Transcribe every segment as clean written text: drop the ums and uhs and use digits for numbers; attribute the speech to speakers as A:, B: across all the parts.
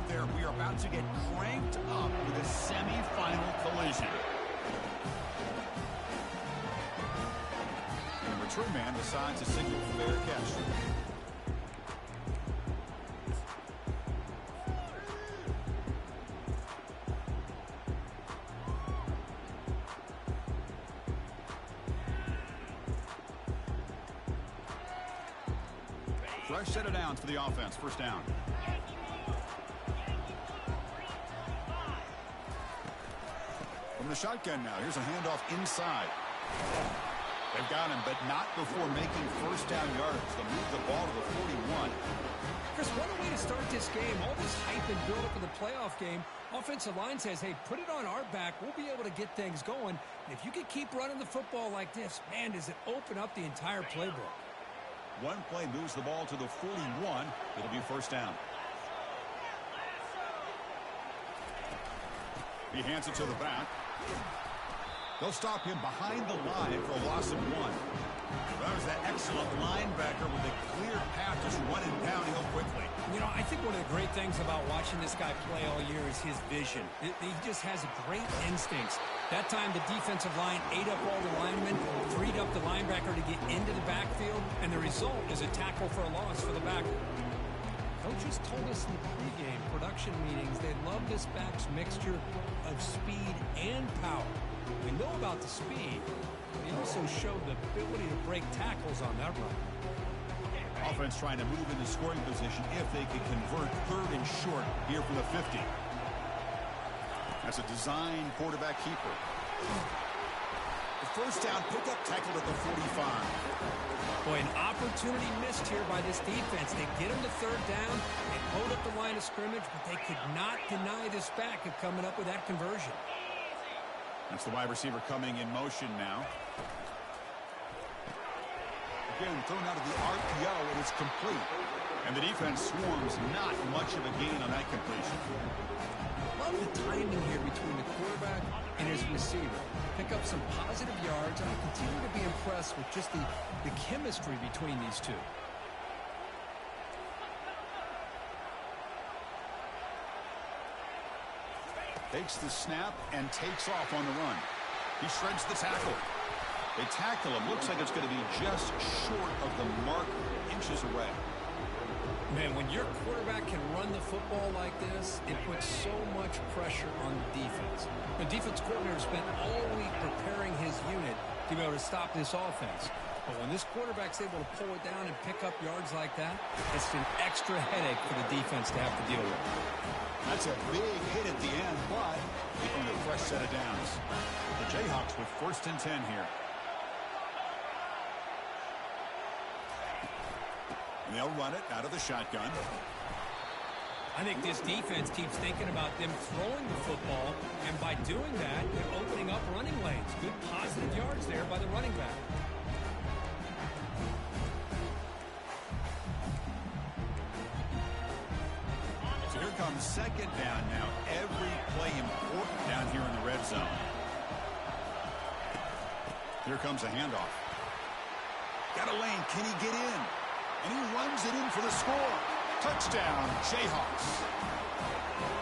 A: there. We are about to get cranked up with a semi-final collision. The return man decides to signal fair catch. Fresh set of downs for the offense. First down. From the shotgun now. Here's a handoff inside. They've got him, but not before making first down yards. They'll move the ball to the 41.
B: Chris, what a way to start this game. All this hype and build up in the playoff game. Offensive line says, hey, put it on our back. We'll be able to get things going. And if you can keep running the football like this, man, does it open up the entire playbook.
A: One play moves the ball to the 41. It'll be first down. He hands it to the back. They'll stop him behind the line for a loss of 1. That was that excellent linebacker with a clear path just running downhill quickly.
B: You know, I think one of the great things about watching this guy play all year is his vision. He just has great instincts. That time the defensive line ate up all the linemen, freed up the linebacker to get into the backfield, and the result is a tackle for a loss for the backer. Coaches told us in the pregame production meetings they love this back's mixture of speed and power. We know about the speed, but he also showed the ability to break tackles on that run.
A: Offense trying to move into scoring position if they can convert third and short here from the 50. That's a design quarterback keeper. The first down pickup tackled at the 45.
B: Boy, an opportunity missed here by this defense. They get him to third down, they hold up the line of scrimmage, but they could not deny this back of coming up with that conversion.
A: That's the wide receiver coming in motion now. Again, thrown out of the RTO, and it's complete. And the defense swarms, not much of a gain on that completion.
B: Love the timing here between the quarterback and his receiver. Pick up some positive yards, and I continue to be impressed with just the chemistry between these two.
A: Takes the snap and takes off on the run. He shreds the tackle. They tackle him. Looks like it's going to be just short of the mark, inches away.
B: Man, when your quarterback can run the football like this, it puts so much pressure on the defense. The defense coordinator spent all week preparing his unit to be able to stop this offense. But when this quarterback's able to pull it down and pick up yards like that, it's an extra headache for the defense to have to deal with.
A: That's a big hit at the end, but they earned a fresh set of downs. The Jayhawks with first and 10 here. And they'll run it out of the shotgun.
B: I think this defense keeps thinking about them throwing the football, and by doing that, they're opening up running lanes. Good positive yards there by the running back.
A: So here comes second down now. Every play important down here in the red zone. Here comes a handoff. Got a lane. Can he get in? And he runs it in for the score. Touchdown, Jayhawks.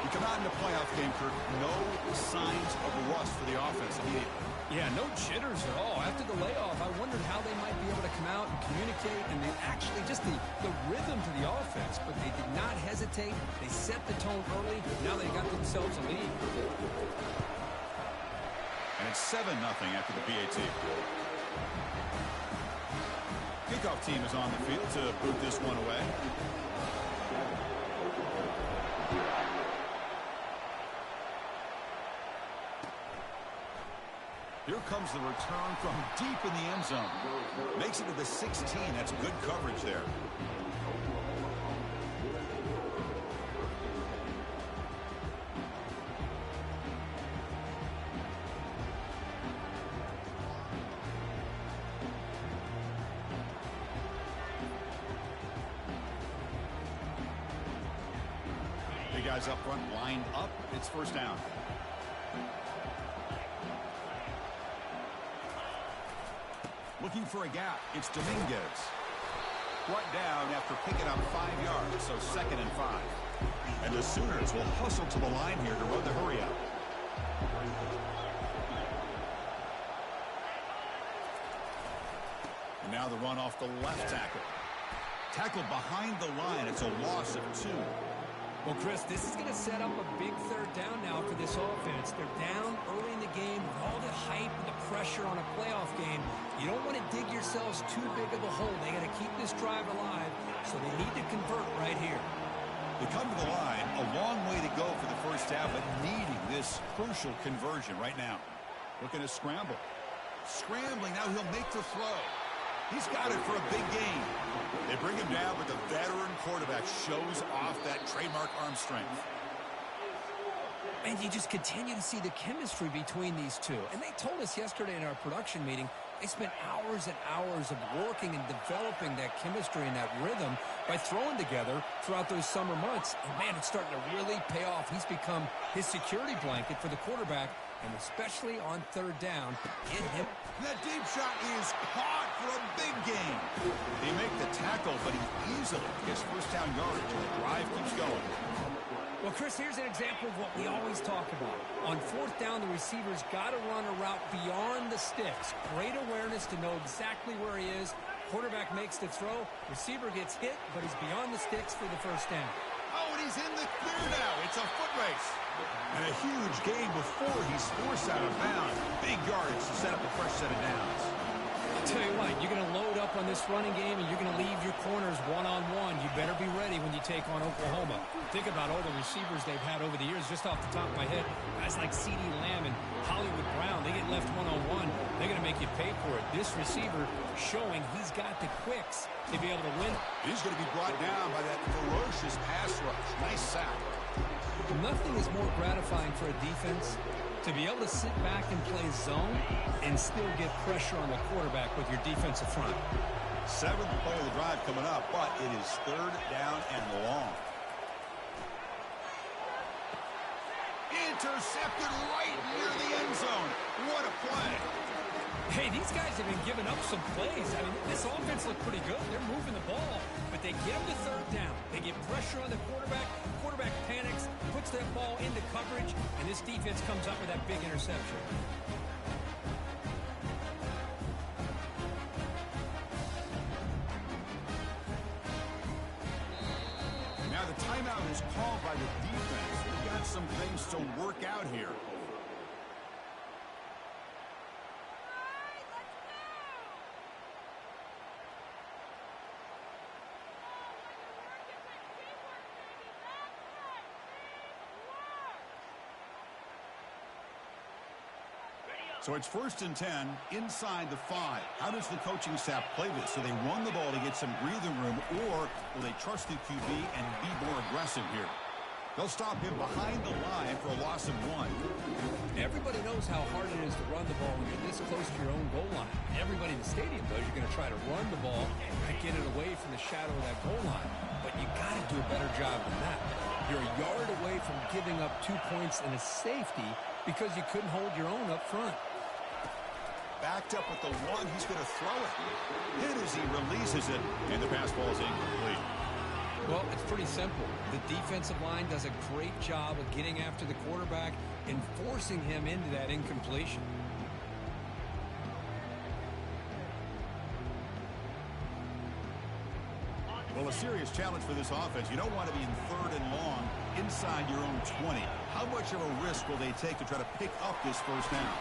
A: You come out in the playoff game, Kirk, no signs of rust for the offense immediately.
B: Yeah, no jitters at all. After the layoff, I wondered how they might be able to come out and communicate, and they actually just the rhythm to the offense, but they did not hesitate. They set the tone early. Now they got themselves a lead.
A: And it's 7-0 after the PAT. Kickoff team is on the field to boot this one away. Here comes the return from deep in the end zone. Makes it to the 16. That's good coverage there. Big guys up front, lined up. It's first down. Looking for a gap. It's Dominguez. Brought down after picking up 5 yards, so 2nd and 5. And the Sooners will hustle to the line here to run the hurry up. And now the run off the left tackle. Tackled behind the line. It's a loss of 2.
B: Well, Chris, this is going to set up a big third down now for this offense. They're down early in the game with all the hype and the pressure on a playoff game. You don't want to dig yourselves too big of a hole. They got to keep this drive alive, so they need to convert right here.
A: They come to the line, a long way to go for the first half, but needing this crucial conversion right now. Looking to scramble. Scrambling, now he'll make the throw. He's got it for a big gain. They bring him down, but the veteran quarterback shows off that trademark arm strength.
B: And you just continue to see the chemistry between these two. And they told us yesterday in our production meeting, they spent hours and hours of working and developing that chemistry and that rhythm by throwing together throughout those summer months. And, man, it's starting to really pay off. He's become his security blanket for the quarterback, and especially on third down.
A: That deep shot is caught for a big gain. They make the tackle, but he easily gets first down yardage, and the drive keeps going.
B: Well, Chris, here's an example of what we always talk about. On fourth down, the receiver's got to run a route beyond the sticks. Great awareness to know exactly where he is. Quarterback makes the throw. Receiver gets hit, but he's beyond the sticks for the first down.
A: Oh, and he's in the clear now. It's a foot race. And a huge gain before he's forced out of bounds. Big yardage to set up a fresh set of downs.
B: I'll tell you what, you're going to load up on this running game and you're going to leave your corners one-on-one. You better be ready when you take on Oklahoma. Think about all the receivers they've had over the years. Just off the top of my head, guys like CeeDee Lamb and Hollywood Brown, they get left one-on-one. They're going to make you pay for it. This receiver showing he's got the quicks to be able to win.
A: He's going to be brought down by that ferocious pass rush. Nice sack.
B: Nothing is more gratifying for a defense to be able to sit back and play zone and still get pressure on the quarterback with your defensive front.
A: 7th play of the drive coming up, but it is third down and long. Intercepted right near the end zone. What a play.
B: Hey, these guys have been giving up some plays. I mean, this offense looked pretty good. They're moving the ball, but they get them to third down. They get pressure on the quarterback. Quarterback panics, puts that ball into coverage, and this defense comes up with that big interception.
A: Now the timeout is called by the defense. They've got some things to work out here. So it's 1st and 10 inside the 5. How does the coaching staff play this? Do they run the ball to get some breathing room, or will they trust the QB and be more aggressive here? They'll stop him behind the line for a loss of 1.
B: Everybody knows how hard it is to run the ball when you're this close to your own goal line. Everybody in the stadium knows you're going to try to run the ball and get it away from the shadow of that goal line. But you got to do a better job than that. You're a yard away from giving up 2 points and a safety because you couldn't hold your own up front.
A: Backed up with the 1, he's going to throw it. Hit as he releases it, and the pass ball is incomplete.
B: Well, it's pretty simple. The defensive line does a great job of getting after the quarterback and forcing him into that incompletion.
A: Well, a serious challenge for this offense. You don't want to be in 3rd and long inside your own 20. How much of a risk will they take to try to pick up this first down?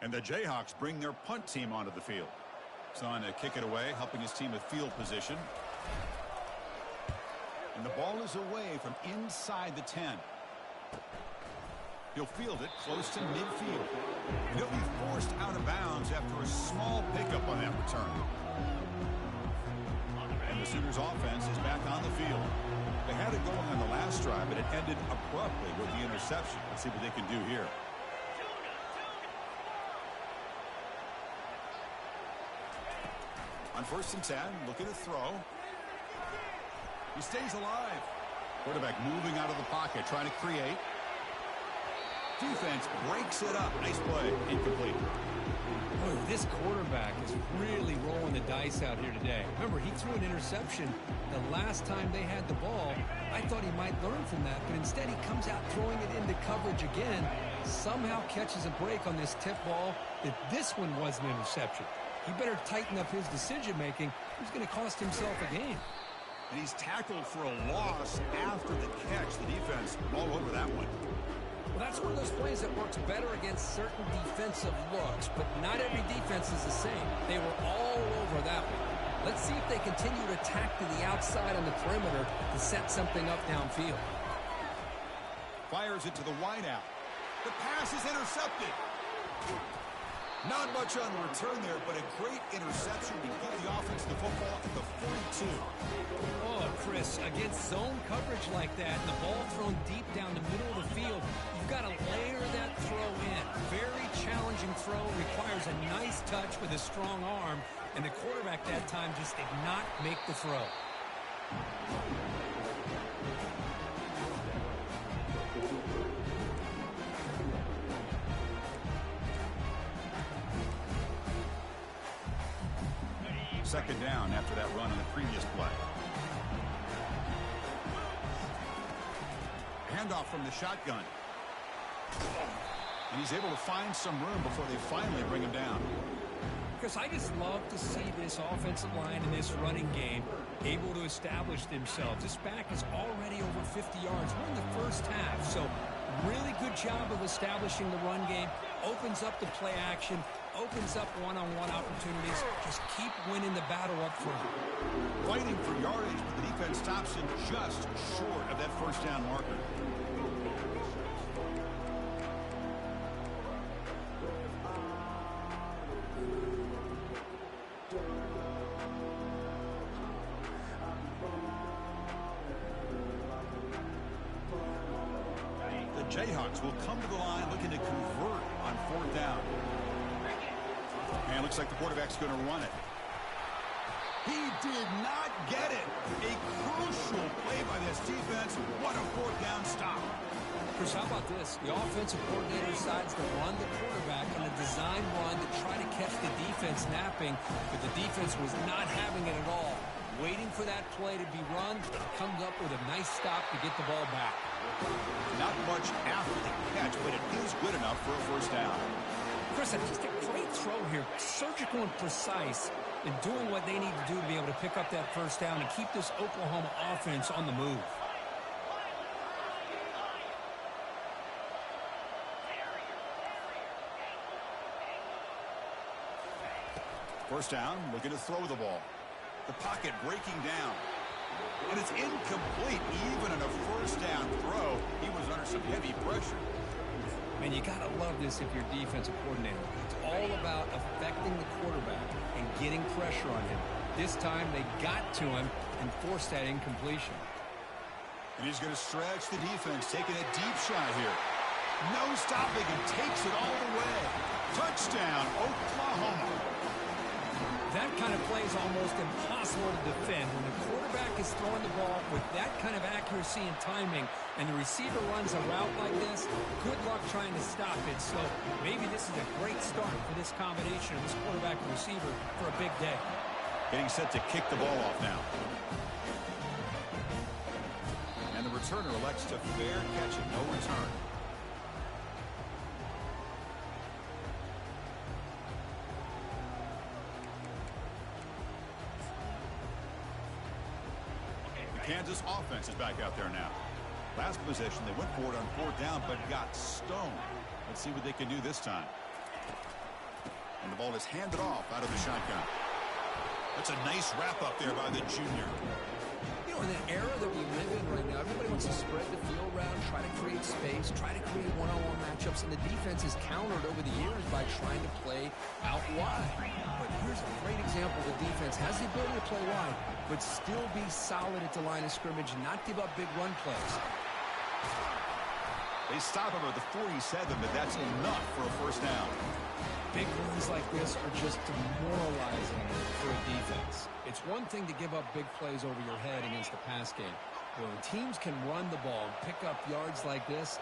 A: And the Jayhawks bring their punt team onto the field. Son to kick it away, helping his team with field position. And the ball is away from inside the 10. He'll field it close to midfield. And he'll be forced out of bounds after a small pickup on that return. And the Sooners offense is back on the field. They had it going on the last drive, but it ended abruptly with the interception. Let's see what they can do here. On 1st and 10, looking to throw. He stays alive. Quarterback moving out of the pocket, trying to create. Defense breaks it up. Nice play. Incomplete.
B: Boy, this quarterback is really rolling the dice out here today. Remember, he threw an interception the last time they had the ball. I thought he might learn from that, but instead he comes out throwing it into coverage again. Somehow catches a break on this tip ball that this one was an interception. He better tighten up his decision-making. He's going to cost himself a game.
A: And he's tackled for a loss after the catch. The defense all over that one.
B: Well, that's one of those plays that works better against certain defensive looks, but not every defense is the same. They were all over that one. Let's see if they continue to attack to the outside on the perimeter to set something up downfield.
A: Fires it to the wideout. The pass is intercepted. Not much on the return there, but a great interception to give the offense the football at the 42.
B: Oh, Chris, against zone coverage like that, and the ball thrown deep down the middle of the field, you've got to layer that throw in. Very challenging throw, requires a nice touch with a strong arm, and the quarterback that time just did not make the throw.
A: Second down after that run on the previous play. Handoff from the shotgun. And he's able to find some room before they finally bring him down.
B: Chris, I just love to see this offensive line in this running game able to establish themselves. This back is already over 50 yards. We're in the first half, so really good job of establishing the run game. Opens up the play action, opens up one-on-one opportunities. Just keep winning the battle up front.
A: Fighting for yardage, but the defense stops him just short of that first down marker. The Jayhawks will come to the line looking to convert on 4th down. And looks like the quarterback's going to run it. He did not get it. A crucial play by this defense. What a 4th down stop.
B: Chris, how about this? The offensive coordinator decides to run the quarterback on a design run to try to catch the defense napping, but the defense was not having it at all. Waiting for that play to be run, comes up with a nice stop to get the ball back.
A: Not much after the catch, but it is good enough for a 1st down.
B: Chris, just a great throw here. Surgical and precise in doing what they need to do to be able to pick up that 1st down and keep this Oklahoma offense on the move.
A: First down, looking to throw the ball. The pocket breaking down. And it's incomplete. Even on a 1st down throw, he was under some heavy pressure.
B: Man, you got to love this if you're defensive coordinator. It's all about affecting the quarterback and getting pressure on him. This time they got to him and forced that incompletion.
A: And he's going to stretch the defense, taking a deep shot here. No stopping and takes it all the way. Touchdown, Oklahoma.
B: That kind of play is almost impossible to defend. When the quarterback is throwing the ball with that kind of accuracy and timing, and the receiver runs a route like this, good luck trying to stop it. So maybe this is a great start for this combination of this quarterback and receiver for a big day.
A: Getting set to kick the ball off now. And the returner elects to fair catch it, no return. Kansas offense is back out there now. Last possession, they went for it on 4th down, but got stoned. Let's see what they can do this time. And the ball is handed off out of the shotgun. That's a nice wrap up there by the junior.
B: You know, In an era that we live in right now, everybody wants to spread the field around, try to create space, try to create one-on-one matchups, and the defense is countered over the years by trying to play out wide. But here's a great example. The defense has the ability to play wide, but still be solid at the line of scrimmage and not give up big run plays.
A: They stop him at the 47, but that's enough for a first down.
B: Big runs like this are just demoralizing for a defense. It's one thing to give up big plays over your head against the pass game. But when teams can run the ball and pick up yards like this,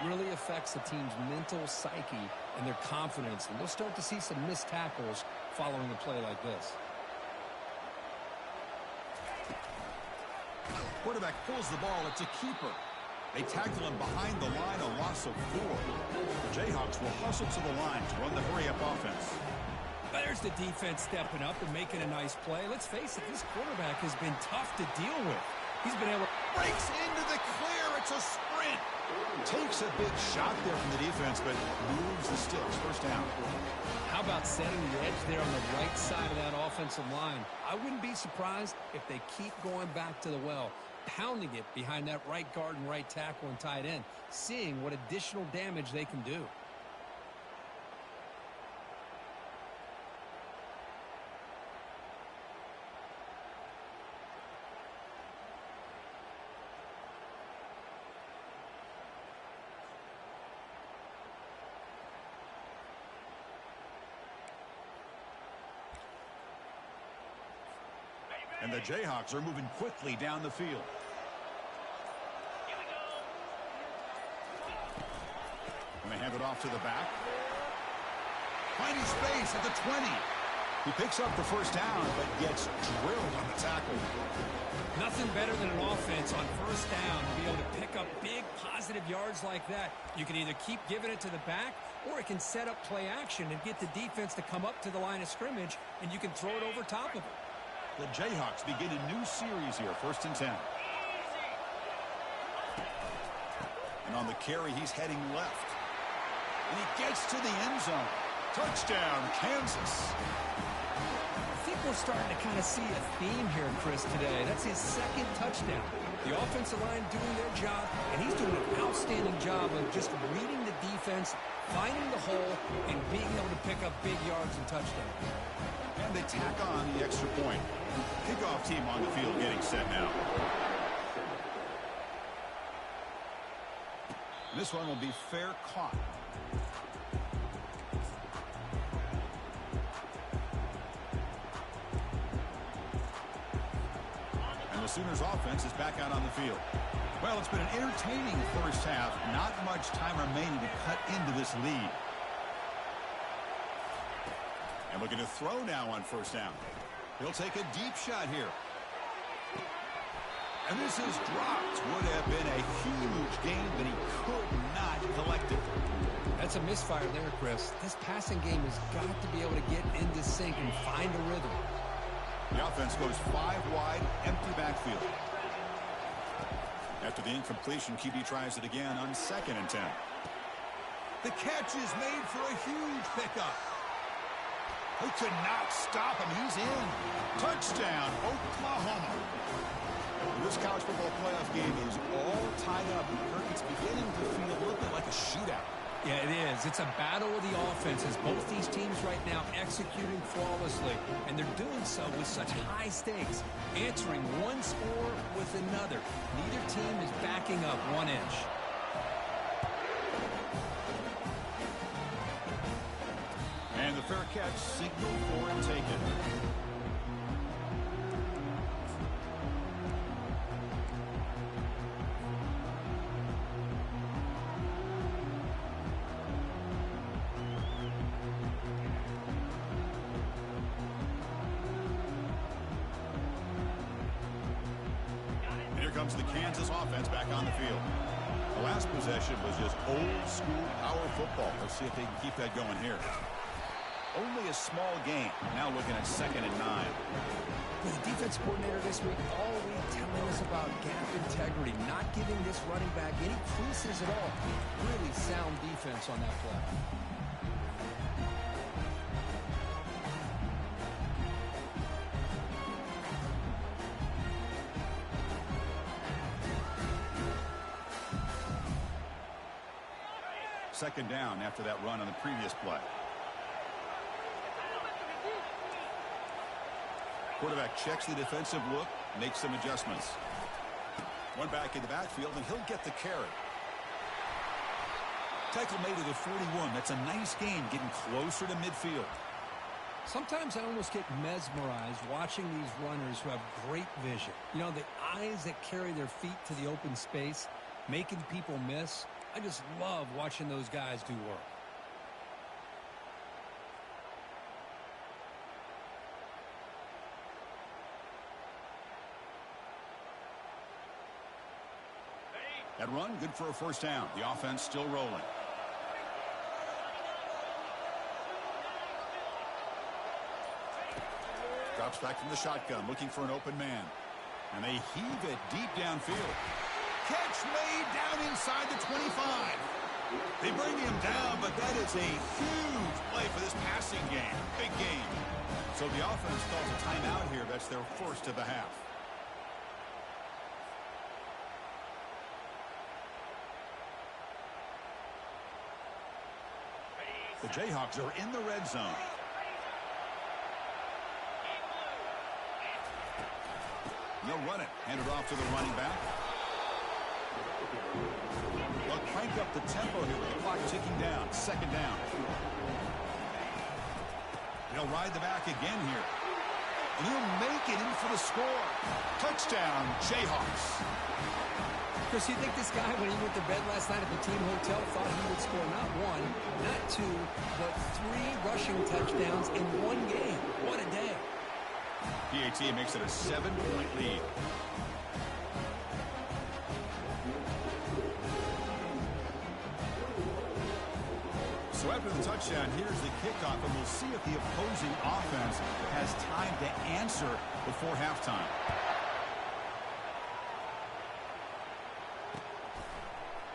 B: it really affects the team's mental psyche and their confidence. And you'll start to see some missed tackles following a play like this.
A: Quarterback pulls the ball. It's a keeper. They tackle him behind the line, a loss of 4. The Jayhawks will hustle to the line to run the hurry-up offense.
B: There's the defense stepping up and making a nice play. Let's face it, this quarterback has been tough to deal with. He's been able to...
A: Breaks into the clear. It's a sprint. Takes a big shot there from the defense, but moves the sticks. First down.
B: How about setting the edge there on the right side of that offensive line? I wouldn't be surprised if they keep going back to the well, pounding it behind that right guard and right tackle and tight end, seeing what additional damage they can do.
A: And the Jayhawks are moving quickly down the field. And they hand it off to the back. Finding space at the 20. He picks up the first down, but gets drilled on the tackle.
B: Nothing better than an offense on first down to be able to pick up big positive yards like that. You can either keep giving it to the back, or it can set up play action and get the defense to come up to the line of scrimmage, and you can throw it over top of it.
A: The Jayhawks begin a new series here, 1st and 10. And on the carry, he's heading left. And he gets to the end zone. Touchdown, Kansas.
B: I think we're starting to kind of see a theme here, Chris, today. That's his 2nd touchdown. The offensive line doing their job, and he's doing an outstanding job of just reading the defense, finding the hole, and being able to pick up big yards and touchdowns.
A: And they tack on the extra point. Kickoff team on the field getting set now. This one will be fair caught. And the Sooners offense is back out on the field. Well, it's been an entertaining first half. Not much time remaining to cut into this lead. And looking to throw now on first down. He'll take a deep shot here. And this is dropped. Would have been a huge gain, but he could not collect it.
B: That's a misfire there, Chris. This passing game has got to be able to get into sync and find a rhythm.
A: The offense goes 5 wide, empty backfield. After the incompletion, QB tries it again on 2nd and 10. The catch is made for a huge pickup. They could not stop him. He's in. Touchdown, Oklahoma. This college football playoff game is all tied up. Kirk, it's beginning to feel a little bit like a shootout.
B: Yeah, it is. It's a battle of the offenses. Both these teams right now executing flawlessly, and they're doing so with such high stakes, answering one score with another. Neither team is backing up 1 inch.
A: And the fair catch signal for it taken. And here comes the Kansas offense back on the field. The last possession was just old school power football. Let's see if they can keep that going here. Only a small gain. Now looking at 2nd and 9.
B: The defense coordinator this week all week telling us about gap integrity, not giving this running back any creases at all. Really sound defense on that play.
A: Second down after that run on the previous play. Quarterback checks the defensive look, makes some adjustments. One back in the backfield, and he'll get the carry. Tackle made at the 41. That's a nice gain, getting closer to midfield.
B: Sometimes I almost get mesmerized watching these runners who have great vision. You know, the eyes that carry their feet to the open space, making people miss. I just love watching those guys do work.
A: That run, good for a first down. The offense still rolling. Drops back from the shotgun, looking for an open man. And they heave it deep downfield. Catch made down inside the 25. They bring him down, but that is a huge play for this passing game. Big game. So the offense calls a timeout here. That's their first of the half. The Jayhawks are in the red zone. They'll run it. Hand it off to the running back. They'll crank up the tempo here with the clock ticking down. Second down. They'll ride the back again here. And he'll make it in for the score. Touchdown, Jayhawks.
B: Chris, you think this guy, when he went to bed last night at the team hotel, thought he would score not one, not two, but 3 rushing touchdowns in one game? What a day.
A: PAT makes it a 7-point lead. So after the touchdown, here's the kickoff, and we'll see if the opposing offense has time to answer before halftime.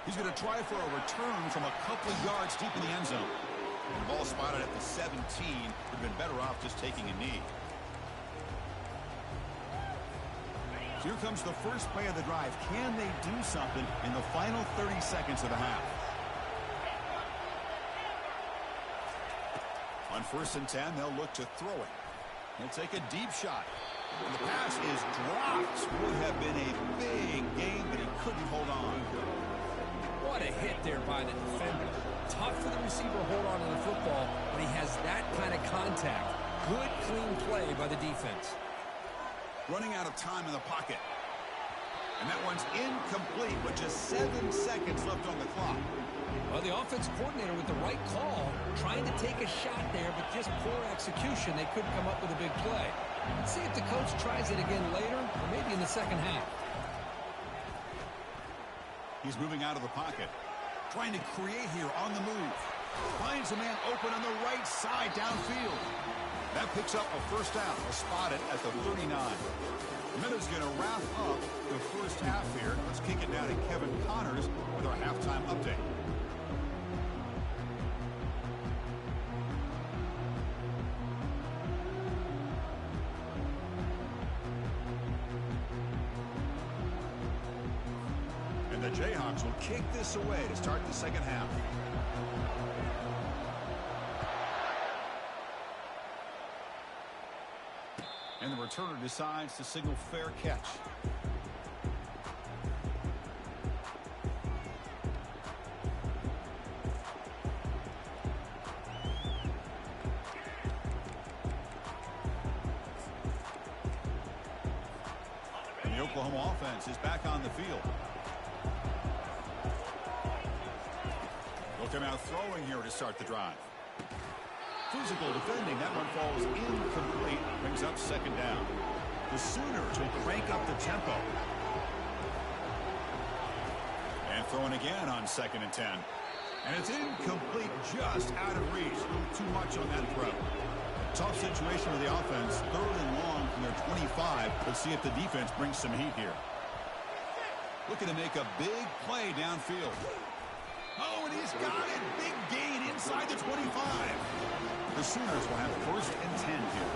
A: He's going to try for a return from a couple of yards deep in the end zone. And the ball spotted at the 17. Would have been better off just taking a knee. So here comes the first play of the drive. Can they do something in the final 30 seconds of the half? On 1st and 10, they'll look to throw it. He'll take a deep shot. And the pass is dropped. Would have been a big gain, but he couldn't hold on.
B: What a hit there by the defender. Tough for the receiver to hold on to the football, but he has that kind of contact. Good, clean play by the defense.
A: Running out of time in the pocket. And that one's incomplete with just 7 seconds left on the clock.
B: Well, the offensive coordinator with the right call, trying to take a shot there, but just poor execution. They couldn't come up with a big play. Let's see if the coach tries it again later, or maybe in the second half.
A: He's moving out of the pocket. Trying to create here on the move. Finds a man open on the right side downfield. That picks up a first down. We'll spot it at the 39. Miller's going to wrap up the first half here. Let's kick it down to Kevin Connors with our halftime update. And the Jayhawks will kick this away to start the second half. And the returner decides to signal fair catch. And the Oklahoma offense is back on the field. They'll come out throwing here to start the drive. Physical defending. That one falls incomplete. Brings up second down. The Sooners will crank up the tempo. And throwing again on 2nd and 10. And it's incomplete, just out of reach. A little too much on that throw. Tough situation for the offense. 3rd and long from their 25. Let's see if the defense brings some heat here. Looking to make a big play downfield. Oh, and he's got it. Big gain inside the 25. The Sooners will have 1st and 10 here.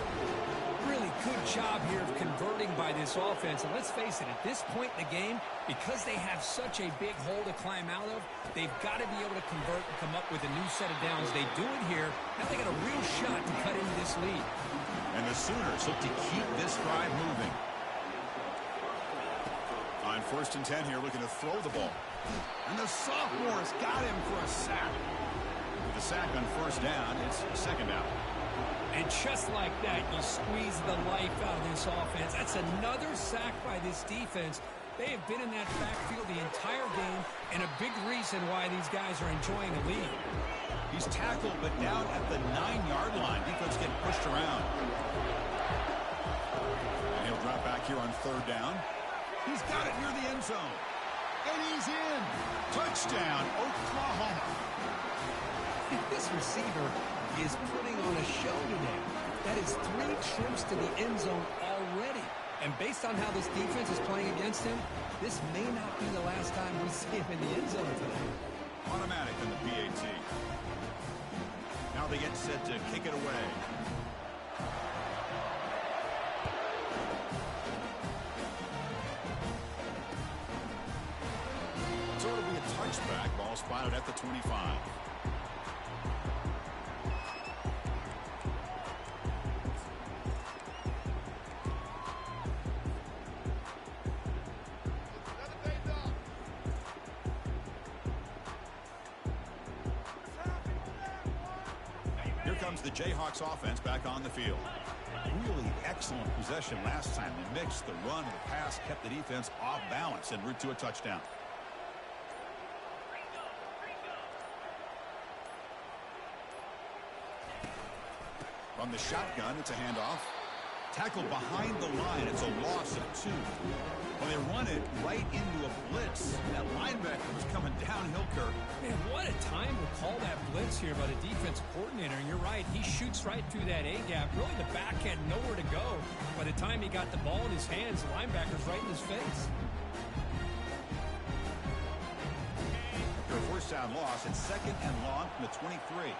B: Really good job here of converting by this offense. And let's face it, at this point in the game, because they have such a big hole to climb out of, they've got to be able to convert and come up with a new set of downs. They do it here. Now they got a real shot to cut into this lead.
A: And the Sooners look to keep this drive moving. On 1st and 10 here, looking to throw the ball. And the sophomore's got him for a sack. With a sack on 1st down, it's 2nd down.
B: And just like that, you squeeze the life out of this offense. That's another sack by this defense. They have been in that backfield the entire game, and a big reason why these guys are enjoying the lead.
A: He's tackled, but down at the 9-yard line. Defense getting pushed around. And he'll drop back here on 3rd down. He's got it near the end zone. And he's in. Touchdown, Oklahoma.
B: This receiver is putting on a show today. That is 3 trips to the end zone already. And based on how this defense is playing against him, this may not be the last time we see him in the end zone today.
A: Automatic in the PAT. Now they get set to kick it away. So it'll be a touchback. Ball spotted at the 25. Here comes the Jayhawks offense back on the field. Really excellent possession last time. They mixed the run and the pass, kept the defense off balance en route to a touchdown. From the shotgun, it's a handoff. Tackled behind the line. It's a loss of 2. Well, they run it right into a blitz. That linebacker was coming downhill, Kirk.
B: Man, what a time to call that blitz here by the defensive coordinator. And you're right, he shoots right through that A-gap. Really, the back had nowhere to go. By the time he got the ball in his hands, the linebacker's right in his face.
A: After a 1st down loss, it's 2nd and long from the 23.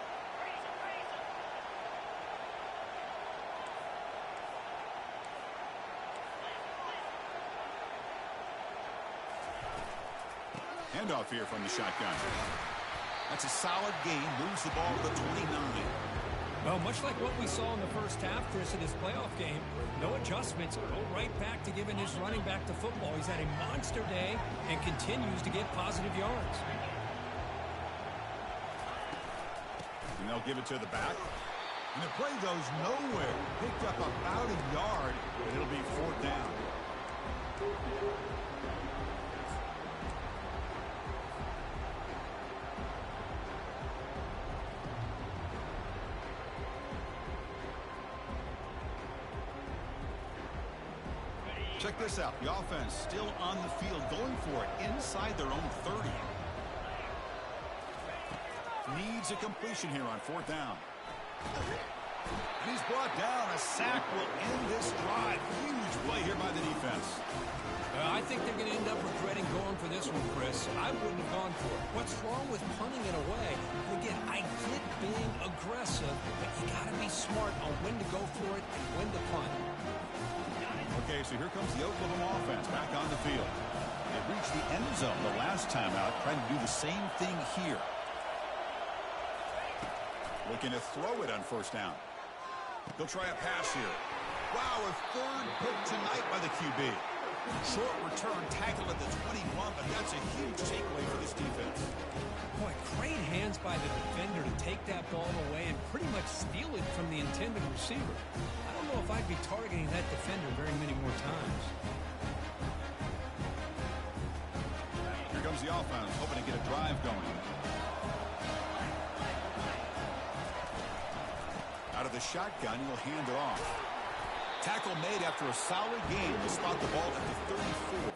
A: Handoff here from the shotgun. That's a solid gain. Moves the ball to the 29.
B: Well, much like what we saw in the first half, Chris, in this playoff game, no adjustments. Go right back to giving his running back to football. He's had a monster day and continues to get positive yards.
A: And they'll give it to the back. And the play goes nowhere. Picked up about a yard, but it'll be 4th down. Check this out. The offense still on the field, going for it inside their own 30. Needs a completion here on 4th down. And he's brought down. A sack will end this drive. Huge play here by the defense.
B: I think they're going to end up regretting going for this one, Chris. I wouldn't have gone for it. What's wrong with punting it away? Again, I get being aggressive, but you got to be smart on when to go for it and when to punt.
A: Okay, so here comes the Oklahoma offense back on the field. They reached the end zone the last time out, trying to do the same thing here. Looking to throw it on 1st down. They'll try a pass here. Wow, a 3rd pick tonight by the QB. Short return tackle at the 21, but that's a huge takeaway for this defense.
B: Boy, great hands by the defender to take that ball away and pretty much steal it from the intended receiver. I don't know if I'd be targeting that defender very many more times.
A: Here comes the offense, hoping to get a drive going. Out of the shotgun, he'll hand it off. Tackle made after a solid game to spot the ball at the 34.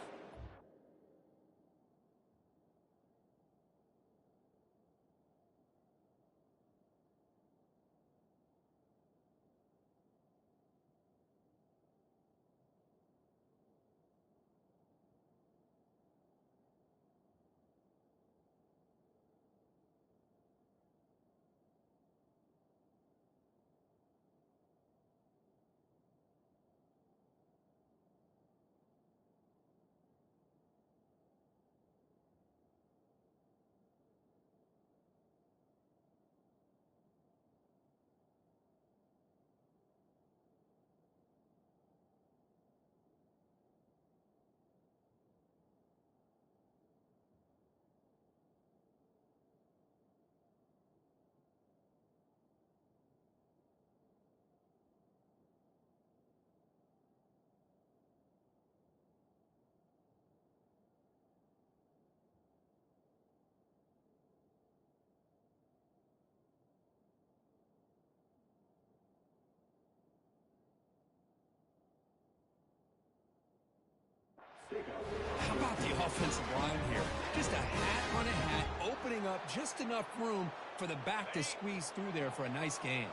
B: offensive line here. Just a hat on a hat, opening up just enough room for the back to squeeze through there for a nice gain.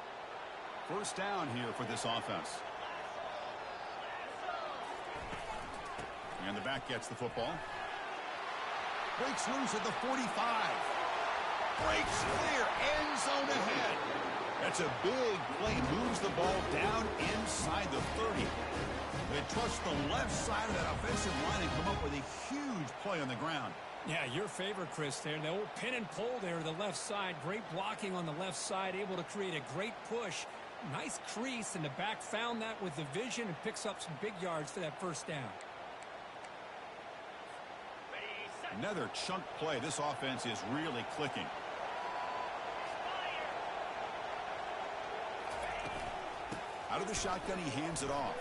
A: First down here for this offense. And the back gets the football. Breaks loose at the 45. Breaks clear. End zone ahead. That's a big play. Moves the ball down inside the 30. They trust the left side of that offensive line and come up with a huge play on the ground.
B: Yeah, your favorite, Chris, there. The old pin and pull there to the left side. Great blocking on the left side. Able to create a great push. Nice crease, and the back found that with the vision and picks up some big yards for that first down.
A: Another chunk play. This offense is really clicking. Out of the shotgun, he hands it off.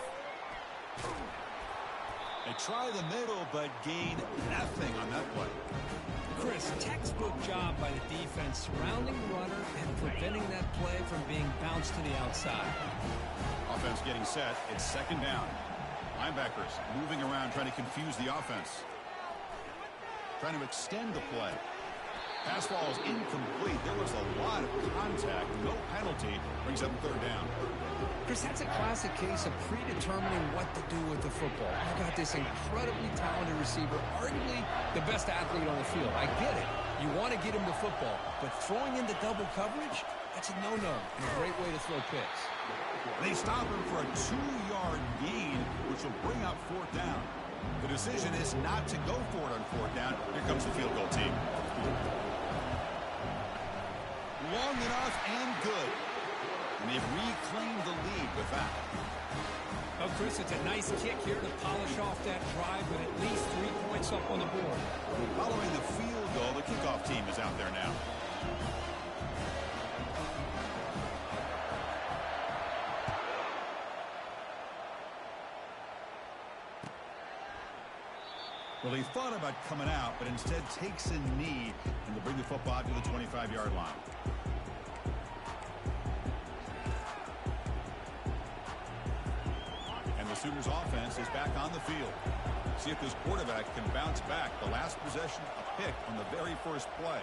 A: They try the middle, but gain nothing on that play.
B: Chris, textbook job by the defense surrounding the runner and preventing that play from being bounced to the outside.
A: Offense getting set. It's second down. Linebackers moving around, trying to confuse the offense. Trying to extend the play. Pass ball is incomplete. There was a lot of contact. No penalty. Brings up third down.
B: Chris, that's a classic case of predetermining what to do with the football. I got this incredibly talented receiver, arguably the best athlete on the field. I get it. You want to get him the football, but throwing into double coverage, that's a no-no and a great way to throw picks.
A: They stop him for a 2-yard gain, which will bring up fourth down. The decision is not to go for it on fourth down. Here comes the field goal team. Long enough and good. And they've reclaimed the lead with that.
B: Oh, Chris, it's a nice kick here to polish off that drive with at least 3 points up on the board.
A: Following the field goal, the kickoff team is out there now. Well, he thought about coming out, but instead takes a knee and will bring the football to the 25-yard line. And the Sooners offense is back on the field. See if this quarterback can bounce back. The last possession, a pick on the very first play.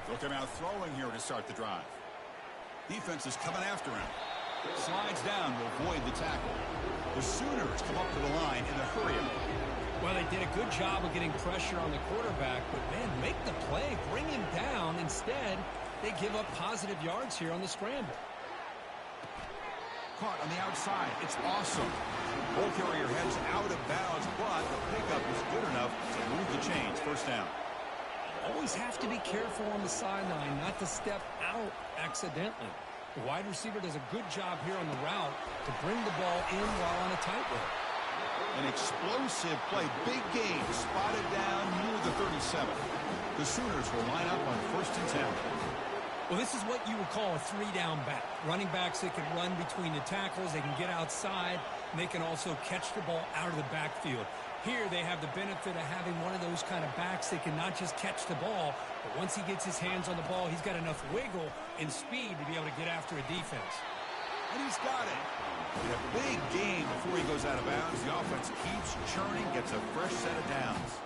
A: They'll come out throwing here to start the drive. Defense is coming after him. Slides down to avoid the tackle. The Sooners come up to the line in a hurry.
B: Well, they did a good job of getting pressure on the quarterback, but, man, make the play, bring him down. Instead, they give up positive yards here on the scramble.
A: Caught on the outside. It's awesome. Ball carrier heads out of bounds, but the pickup is good enough to move the chains. First down.
B: Always have to be careful on the sideline not to step out accidentally. The wide receiver does a good job here on the route to bring the ball in while on a tightrope.
A: An explosive play. Big game. Spotted down near the 37. The Sooners will line up on 1st and 10.
B: Well, this is what you would call a 3-down back. Running backs that can run between the tackles. They can get outside. And they can also catch the ball out of the backfield. Here they have the benefit of having one of those kind of backs that can not just catch the ball, but once he gets his hands on the ball, he's got enough wiggle and speed to be able to get after a defense.
A: And he's got it. In a big game before he goes out of bounds. The offense keeps churning, gets a fresh set of downs.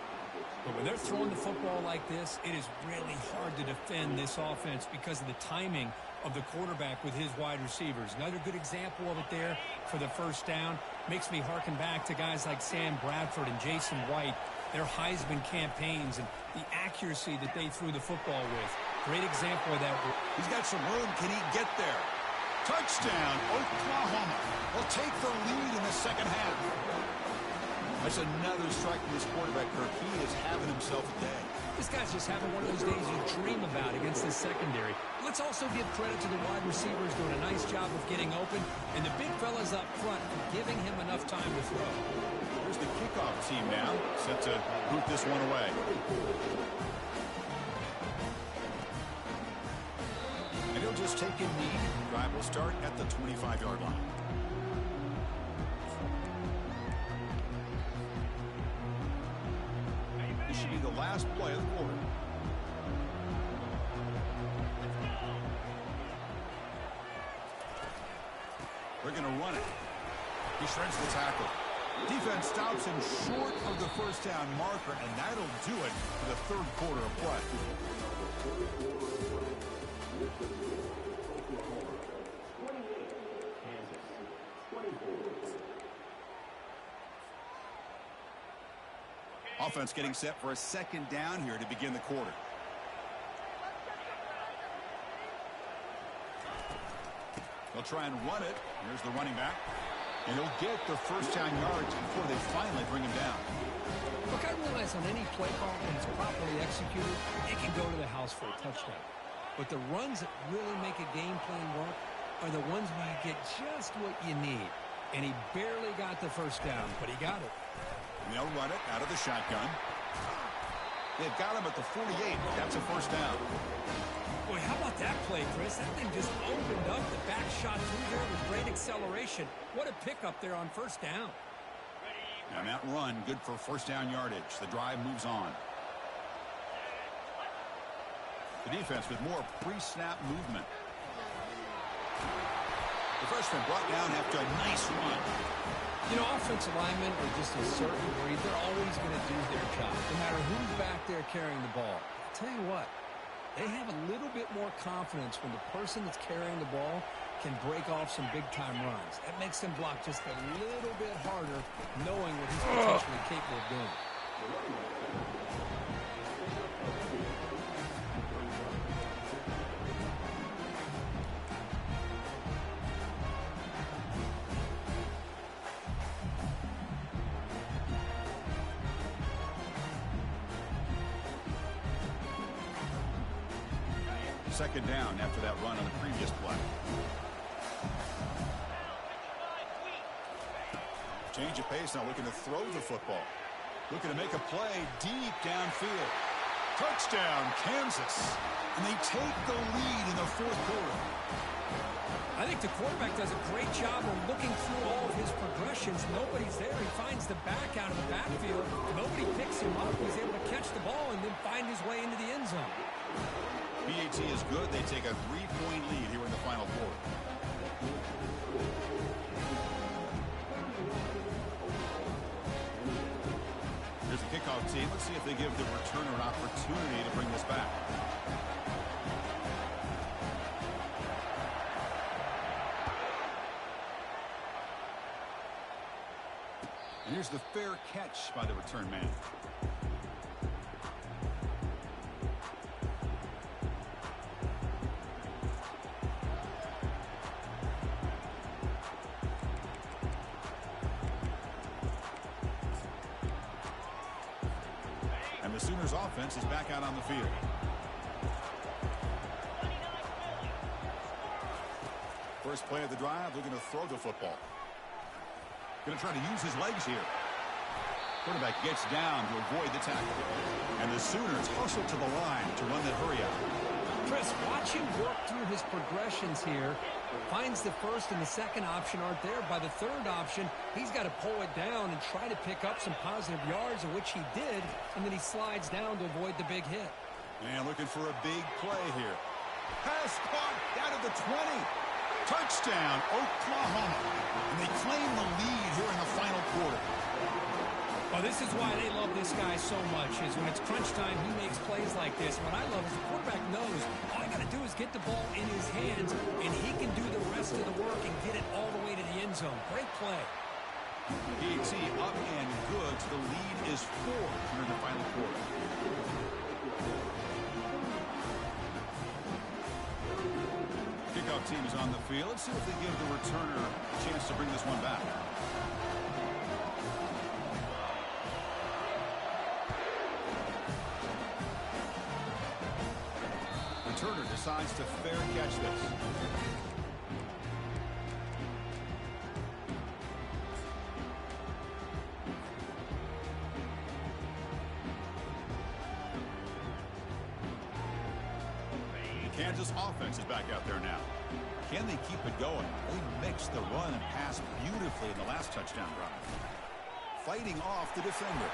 B: But when they're throwing the football like this, it is really hard to defend this offense because of the timing of the quarterback with his wide receivers. Another good example of it there for the first down. Makes me harken back to guys like Sam Bradford and Jason White, their Heisman campaigns and the accuracy that they threw the football with. Great example of that.
A: He's got some room. Can he get there? Touchdown, Oklahoma. Will take the lead in the second half. That's another strike from this quarterback, Kirk. He is having himself a day.
B: This guy's just having one of those days you dream about against this secondary. Let's also give credit to the wide receivers doing a nice job of getting open, and the big fellas up front giving him enough time to throw.
A: Here's the kickoff team now, set to boot this one away. And he'll just take a knee. The drive will start at the 25-yard line. This should be the last play of the quarter. They're going to run it. He shreds the tackle. Defense stops him short of the first down marker, and that'll do it for the third quarter of play. Offense getting set for a second down here to begin the quarter. They'll try and run it. Here's the running back. And he'll get the first down yards before they finally bring him down.
B: Look, I realize on any play call, when it's properly executed, it can go to the house for a touchdown. But the runs that really make a game plan work are the ones where you get just what you need. And he barely got the first down, but he got it.
A: And they'll run it out of the shotgun. They've got him at the 48. That's a first down.
B: Boy, how about that play, Chris? That thing just opened up. The back shot through there with great acceleration. What a pickup there on first down.
A: And that run, good for first down yardage. The drive moves on. The defense with more pre-snap movement. The freshman brought down after a nice run.
B: You know, offensive linemen are just a certain breed. They're always going to do their job, no matter who's back there carrying the ball. I'll tell you what, they have a little bit more confidence when the person that's carrying the ball can break off some big-time runs. That makes them block just a little bit harder, knowing what he's potentially capable of doing.
A: Second down after that run on the previous play. Change of pace now, looking to throw the football. Looking to make a play deep downfield. Touchdown, Kansas. And they take the lead in the fourth quarter.
B: I think the quarterback does a great job of looking through all of his progressions. Nobody's there. He finds the back out of the backfield. Nobody picks him up. He's able to catch the ball and then find his way into the end zone.
A: PAT is good. They take a 3-point lead here in the final quarter. Here's the kickoff team. Let's see if they give the returner an opportunity to bring this back. And here's the fair catch by the return man. The Sooners offense is back out on the field. First play of the drive, looking to throw the football. Going to try to use his legs here. Quarterback gets down to avoid the tackle. And the Sooners hustle to the line to run that hurry out.
B: Chris, watch him work through his progressions here. Finds the first and the second option aren't there. By the third option, he's got to pull it down and try to pick up some positive yards, of which he did, and then he slides down to avoid the big hit.
A: And looking for a big play here. Pass caught down at the 20. Touchdown, Oklahoma. And they claim the lead here in the final quarter.
B: Well, this is why they love this guy so much, is when it's crunch time, he makes plays like this. What I love is the quarterback knows all I got to do is get the ball in his hands, and he can do the rest of the work and get it all the way to the end zone. Great play.
A: PAT up and good. The lead is 4 here in the final quarter. Kickoff team is on the field. Let's see if they give the returner a chance to bring this one back. Turner decides to fair catch this. The Kansas offense is back out there now. Can they keep it going? They mixed the run and pass beautifully in the last touchdown drive. Fighting off the defender.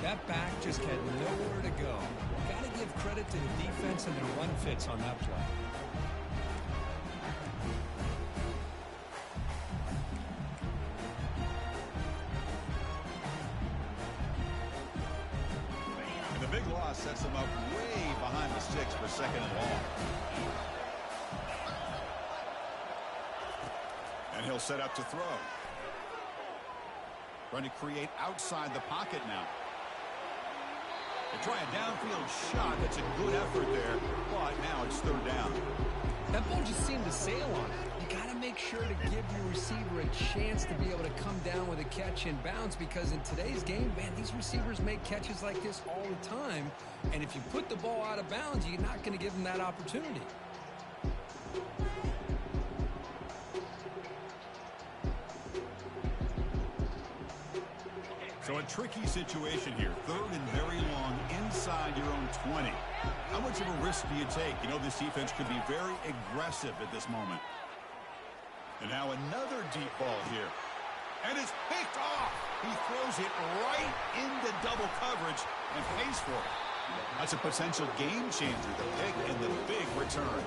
B: That back just had nowhere to go. Got to give credit to the defense and their run fits on that play.
A: big loss sets them up way behind the sticks for second and long. And he'll set up to throw. Trying to create outside the pocket now. They try a downfield shot. That's a good effort there, but now it's third down.
B: That ball just seemed to sail on it. You got to make sure to give your receiver a chance to be able to come down with a catch and bounce, because in today's game, man, these receivers make catches like this all the time. And if you put the ball out of bounds, you're not going to give them that opportunity.
A: So a tricky situation here. Third and very long inside your own 20. How much of a risk do you take? You know, this defense could be very aggressive at this moment. And now another deep ball here. And it's picked off. He throws it right into double coverage and pays for it. That's a potential game changer, the pick and the big return.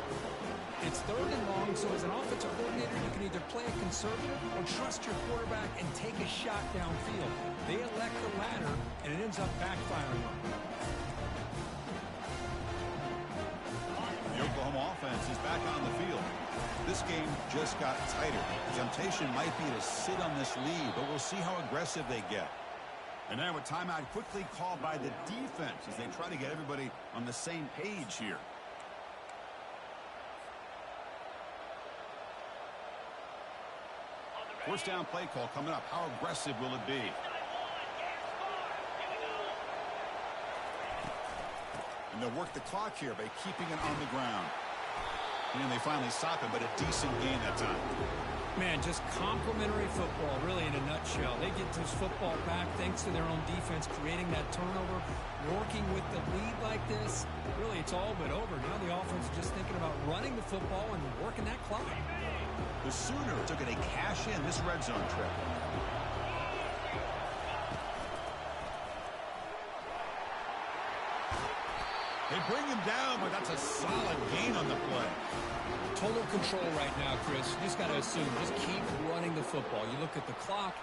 B: It's third and long, so as an offensive coordinator, you can either play it conservative or trust your quarterback and take a shot downfield. They elect the latter, and it ends up backfiring on them.
A: The Oklahoma offense is back on the field. This game just got tighter. The temptation might be to sit on this lead, but we'll see how aggressive they get. And now a timeout quickly called by the defense as they try to get everybody on the same page here. First down play call coming up. How aggressive will it be? And they'll work the clock here by keeping it on the ground. And they finally stop it, but a decent gain that time.
B: Man, just complimentary football, really, in a nutshell. They get this football back thanks to their own defense, creating that turnover, working with the lead like this. Really, it's all but over. Now the offense is just thinking about running the football and working that clock.
A: The Sooners are going to cash in this red zone trip. They bring him down, but that's a solid gain on the play.
B: Total control right now, Chris. You just got to assume, just keep running the football. You look at the clock,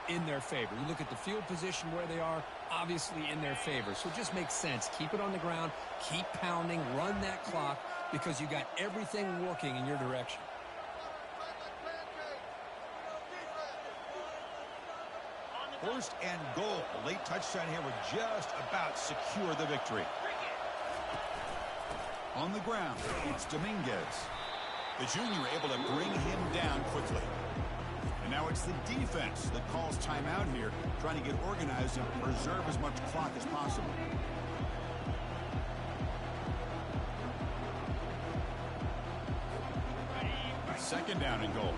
B: in their favor. You look at the field position where they are, obviously in their favor. So it just makes sense. Keep it on the ground, keep pounding, run that clock, because you got everything working in your direction.
A: First and goal. A late touchdown here would just about secure the victory. On the ground, it's Dominguez. The junior able to bring him down quickly. And now it's the defense that calls timeout here, trying to get organized and preserve as much clock as possible. Second down and goal.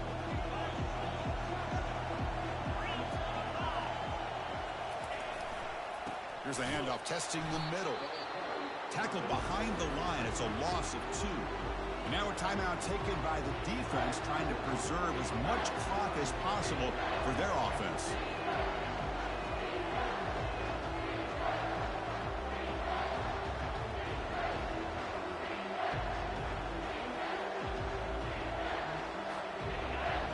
A: Here's the handoff, testing the middle. Tackled behind the line. It's a loss of 2. And now a timeout taken by the defense, trying to preserve as much clock as possible for their offense.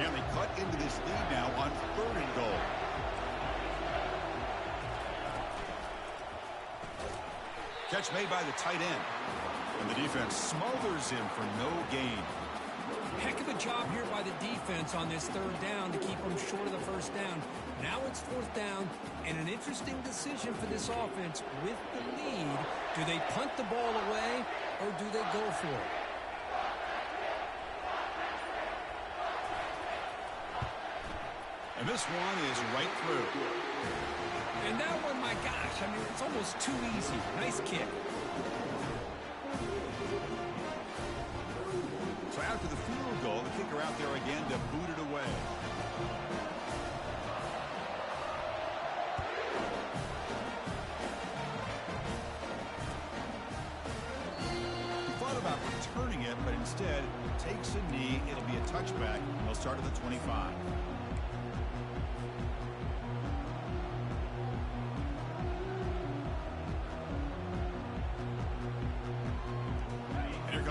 A: And they cut into this lead now on third and goal. Catch made by the tight end. And the defense smothers him for no gain.
B: Heck of a job here by the defense on this third down to keep them short of the first down. Now it's fourth down, and an interesting decision for this offense with the lead. Do they punt the ball away, or do they go for it?
A: And this one is right through.
B: And that one, my gosh, I mean, it's almost too easy. Nice kick.
A: So after the field goal, the kicker out there again to boot it away. He thought about returning it, but instead takes a knee. It'll be a touchback, and they'll start at the 25.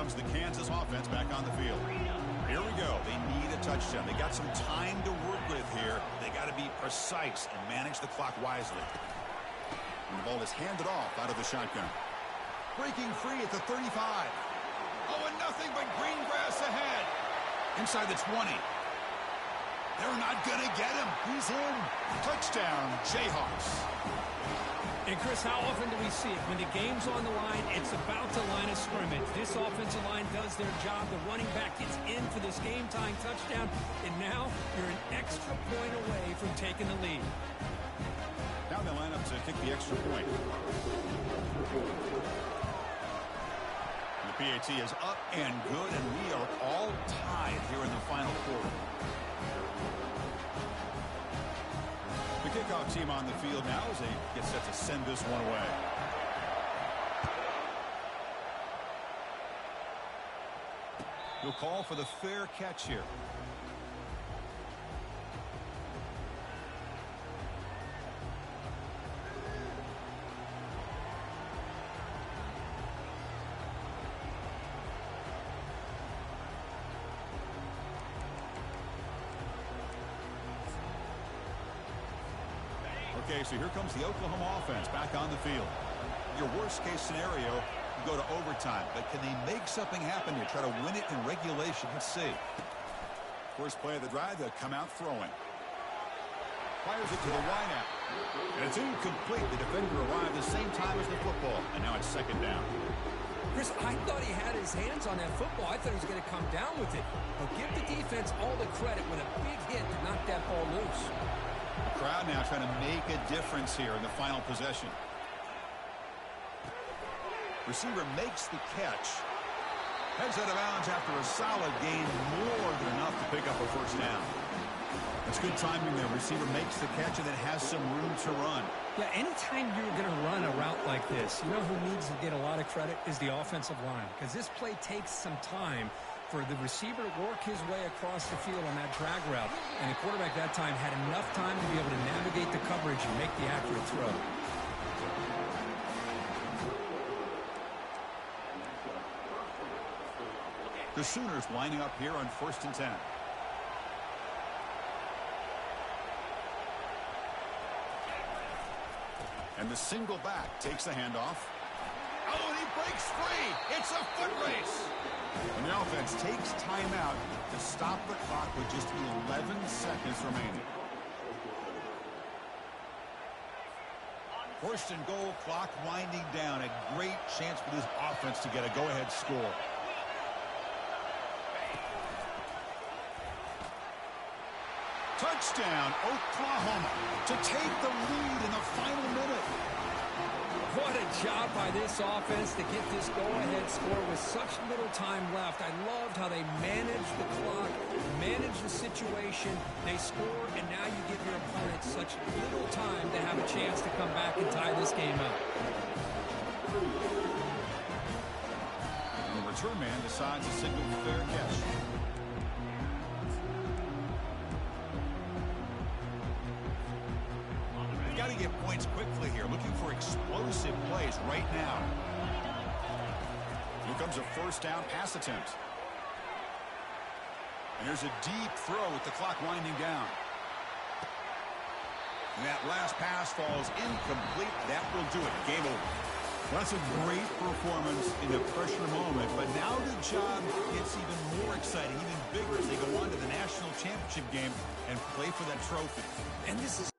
A: The Kansas offense back on the field. Here we go. They need a touchdown. They got some time to work with here. They got to be precise and manage the clock wisely. And the ball is handed off out of the shotgun. Breaking free at the 35. Oh, and nothing but green grass ahead. Inside the 20. They're not going to get him. He's in. Touchdown, Jayhawks.
B: And, Chris, how often do we see it? When the game's on the line, it's about to line of scrimmage. This offensive line does their job. The running back gets in for this game-tying touchdown, and now you're an extra point away from taking the lead.
A: Now they line up to kick the extra point. The PAT is up and good, and we are all tied here in the final quarter. The kickoff team on the field now as they get set to send this one away. He'll call for the fair catch here. Okay, so here comes the Oklahoma offense back on the field. Your worst-case scenario, you go to overtime. But can they make something happen here? Try to win it in regulation. Let's see. First play of the drive, they'll come out throwing. Fires it to the wideout. And it's incomplete. The defender arrived the same time as the football. And now it's second down.
B: Chris, I thought he had his hands on that football. I thought he was going to come down with it. But give the defense all the credit with a big hit to knock that ball loose.
A: The crowd now trying to make a difference here in the final possession. Receiver makes the catch. Heads out of bounds after a solid gain, more than enough to pick up a first down. That's good timing there. Receiver makes the catch and then has some room to run.
B: Yeah, anytime you're going to run a route like this, you know who needs to get a lot of credit is the offensive line. Because this play takes some time for the receiver to work his way across the field on that drag route. And the quarterback that time had enough time to be able to navigate the coverage and make the accurate throw.
A: The Sooners lining up here on 1st and 10. And the single back takes the handoff. Oh, and he breaks free. It's a foot race. And the offense takes timeout to stop the clock with just 11 seconds remaining. 1st and goal, clock winding down. A great chance for this offense to get a go-ahead score. Touchdown, Oklahoma, to take the lead in the final minute.
B: What a job by this offense to get this go-ahead score with such little time left. I loved how they managed the clock, managed the situation. They score, and now you give your opponent such little time to have a chance to come back and tie this game up.
A: And the return man decides to signal fair catch. Got to get points quickly here. Looking for explosive plays right now. Here comes a first down pass attempt. And here's a deep throw with the clock winding down. And that last pass falls incomplete. That will do it. Game over. Well, that's a great performance in a pressure moment. But now the job gets even more exciting, even bigger as they go on to the national championship game and play for that trophy.
B: And this is